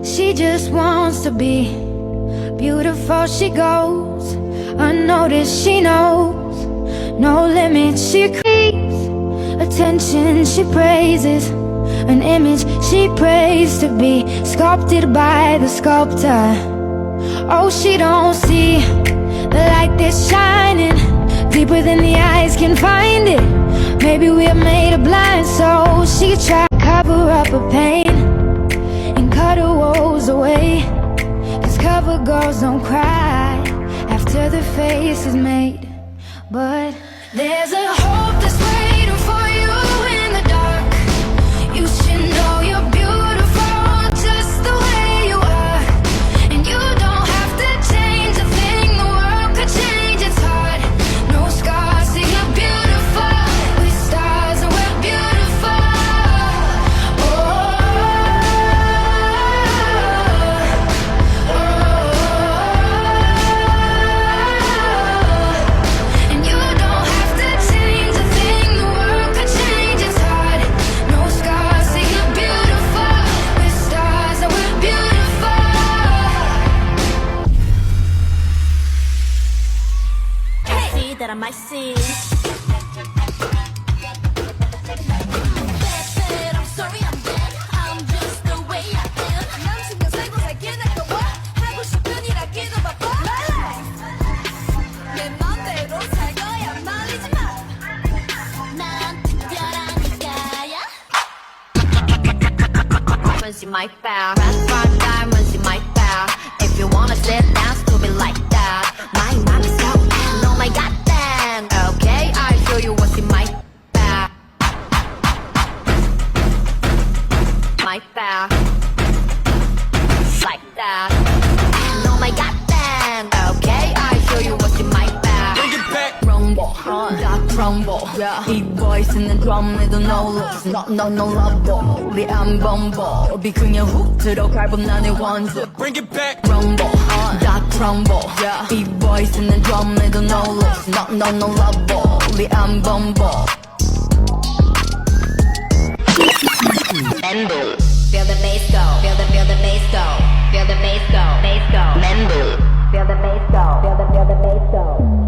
She just wants to be beautiful. She goes unnoticed. She knows no limits. She craves attention. She praises an image she prays to be sculpted by the sculptor. Oh, she don't see the light that's shining deeper than the eyes can find it. Maybe we're made of blind souls. She tried to cover up her pain and cut her woes away, 'cause cover girls don't cry after the face is made. But there's a hope that's waiting for you in the dark. You should know you're beautiful just the way you are, and you don't have to change a thing. The world could change, it's hard. No scars, see you're beautiful. With stars and we're beautiful. And you don't have to change a thing. The world could change, it's hard. No scars, see you're beautiful. With stars and we're beautiful. See that I might see. I'm sorry, I'm dead. I'm just the way I am. 난 신경 쓰고 살긴 할까 봐. 하고 싶은 일 하기도 바빠. 내 맘대로 살 거야, 말리지 마. 난 특별하니까야. Diamonds in my bag, fast diamonds in my bag. If you wanna sit down, stupid like that. My mom is so bad, oh my god damn. Okay, I'll show you what's in my bag. My bag, like that. Oh my god damn. Okay, I'll show you what's in my bag. Bring it back. Rumble, got crumble. Yeah, big voice in the drum, 애도 no looks. No love, 우리 안 범벅. 우리 그냥 훅 들어갈 법 나의 원조. Bring it back. Rumble, got crumble. Yeah, big voice in the drum, 애도 no looks. No love, 우리 안 범벅. Memble, feel the bass go, feel the bass go, feel the bass go, bass go. Memble, feel the bass go, feel the bass go.